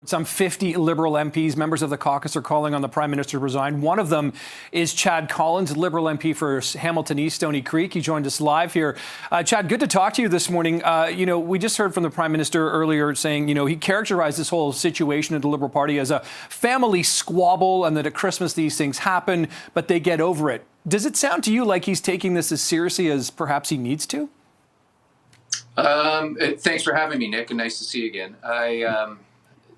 Some 50 Liberal MPs, members of the caucus, are calling on the Prime Minister to resign. One of them is Chad Collins, Liberal MP for Hamilton East, Stoney Creek. He joined us live here. Chad, good to talk to you this morning. We just heard from the Prime Minister earlier saying, he characterized this whole situation in the Liberal Party as a family squabble and that at Christmas these things happen, but they get over it. Does it sound to you like he's taking this as seriously as perhaps he needs to? Thanks for having me, Nick, and nice to see you again.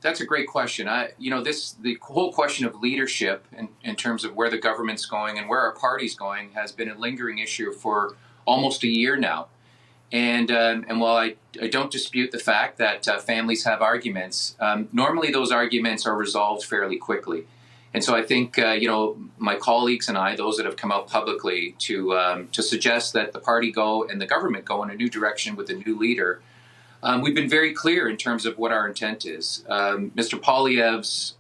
That's a great question. The whole question of leadership in terms of where the government's going and where our party's going has been a lingering issue for almost a year now. And while I don't dispute the fact that families have arguments, normally those arguments are resolved fairly quickly. And so I think, my colleagues and I, those that have come out publicly to suggest that the party go and the government go in a new direction with a new leader, we've been very clear in terms of what our intent is. Mr. Poilievre's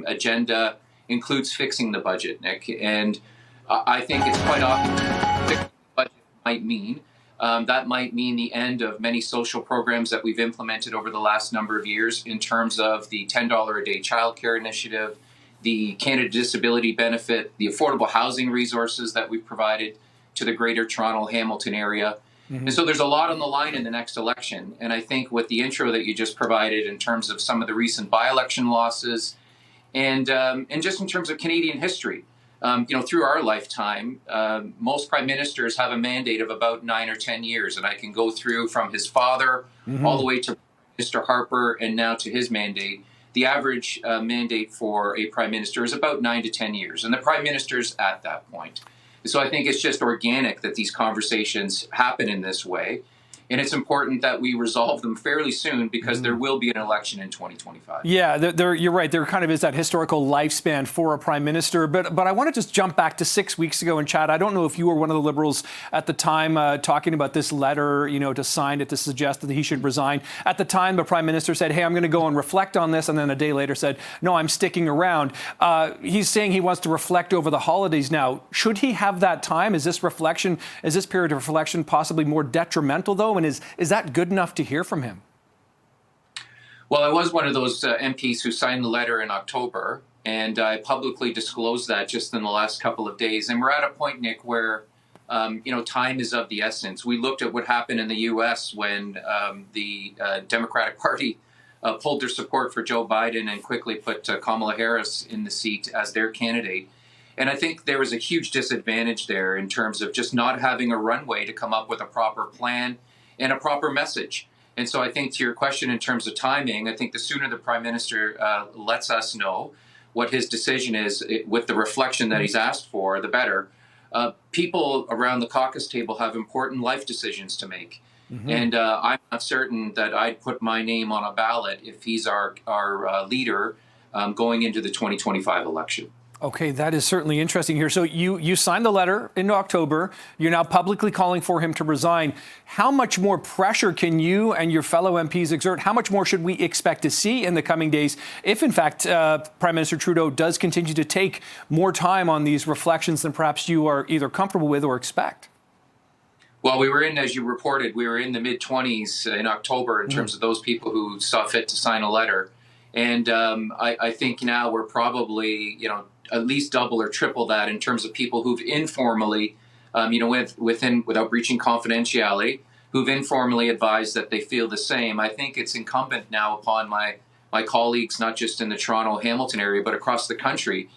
agenda includes fixing the budget, Nick, and I think it's quite obvious what fixing the budget might mean. That might mean the end of many social programs that we've implemented over the last number of years in terms of the $10 a day childcare initiative, the Canada Disability Benefit, the affordable housing resources that we've provided to the Greater Toronto Hamilton area. And so there's a lot on the line in the next election. And I think with the intro that you just provided in terms of some of the recent by-election losses and just in terms of Canadian history, through our lifetime, most prime ministers have a mandate of about 9 or 10 years. And I can go through from his father all the way to Mr. Harper and now to his mandate. The average mandate for a prime minister is about 9 to 10 years. And the prime minister's at that point. So I think it's just organic that these conversations happen in this way. And it's important that we resolve them fairly soon because there will be an election in 2025. Yeah, you're right. There kind of is that historical lifespan for a prime minister. But I want to just jump back to 6 weeks ago. And Chad, I don't know if you were one of the Liberals at the time talking about this letter, to sign it to suggest that he should resign. At the time, the prime minister said, hey, I'm going to go and reflect on this. And then a day later said, no, I'm sticking around. He's saying he wants to reflect over the holidays now. Should he have that time? Is this period of reflection possibly more detrimental, though? And is that good enough to hear from him? Well, I was one of those MPs who signed the letter in October, and I publicly disclosed that just in the last couple of days. And we're at a point, Nick, where, time is of the essence. We looked at what happened in the U.S. when the Democratic Party pulled their support for Joe Biden and quickly put Kamala Harris in the seat as their candidate. And I think there was a huge disadvantage there in terms of just not having a runway to come up with a proper plan and a proper message. And so I think to your question in terms of timing, I think the sooner the Prime Minister lets us know what his decision is with the reflection that he's asked for, the better. People around the caucus table have important life decisions to make. And I'm not certain that I'd put my name on a ballot if he's our leader going into the 2025 election. Okay, that is certainly interesting here. So you signed the letter in October. You're now publicly calling for him to resign. How much more pressure can you and your fellow MPs exert? How much more should we expect to see in the coming days if, in fact, Prime Minister Trudeau does continue to take more time on these reflections than perhaps you are either comfortable with or expect? Well, as you reported, we were in the mid-20s in October in terms of those people who saw fit to sign a letter. And I think now we're probably, at least double or triple that in terms of people who've informally, without breaching confidentiality, who've informally advised that they feel the same. I think it's incumbent now upon my colleagues, not just in the Toronto Hamilton area, but across the country,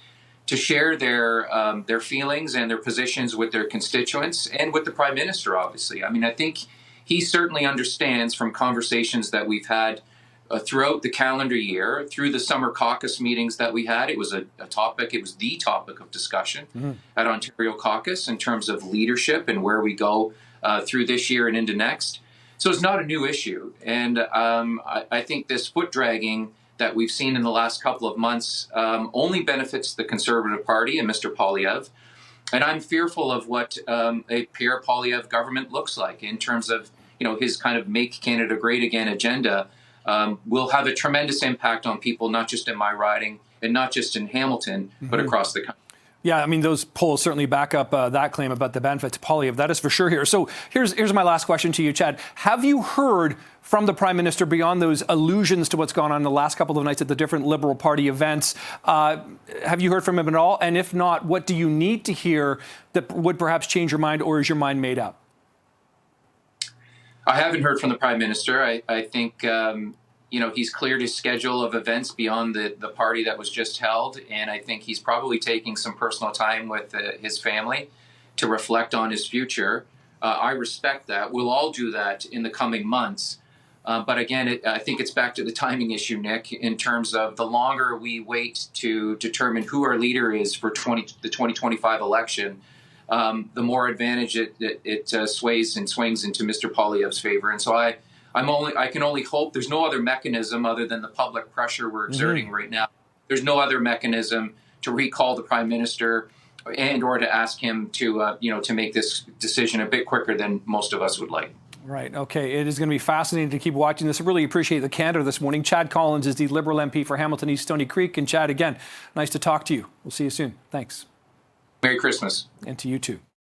to share their feelings and their positions with their constituents and with the Prime Minister, obviously. I mean, I think he certainly understands from conversations that we've had throughout the calendar year, through the summer caucus meetings that we had. It was the topic of discussion at Ontario Caucus in terms of leadership and where we go through this year and into next. So it's not a new issue. And I think this foot dragging that we've seen in the last couple of months only benefits the Conservative Party and Mr. Poilievre. And I'm fearful of what a Pierre Poilievre government looks like in terms of his kind of Make Canada Great Again agenda. Will have a tremendous impact on people, not just in my riding and not just in Hamilton, but across the country. Yeah, I mean, those polls certainly back up that claim about the benefit to Poilievre. That is for sure here. So here's my last question to you, Chad. Have you heard from the Prime Minister beyond those allusions to what's gone on in the last couple of nights at the different Liberal Party events? Have you heard from him at all? And if not, what do you need to hear that would perhaps change your mind, or is your mind made up? I haven't heard from the Prime Minister. I think he's cleared his schedule of events beyond the party that was just held, and I think he's probably taking some personal time with his family to reflect on his future. I respect that. We'll all do that in the coming months. But again, I think it's back to the timing issue, Nick, in terms of the longer we wait to determine who our leader is for the 2025 election, the more advantage it sways and swings into Mr. Poilievre's favor. And so I can only hope there's no other mechanism other than the public pressure we're exerting right now. There's no other mechanism to recall the Prime Minister and or to ask him to make this decision a bit quicker than most of us would like. Right. Okay. It is going to be fascinating to keep watching this. I really appreciate the candor this morning. Chad Collins is the Liberal MP for Hamilton East Stony Creek. And Chad, again, nice to talk to you. We'll see you soon. Thanks. Merry Christmas. And to you too.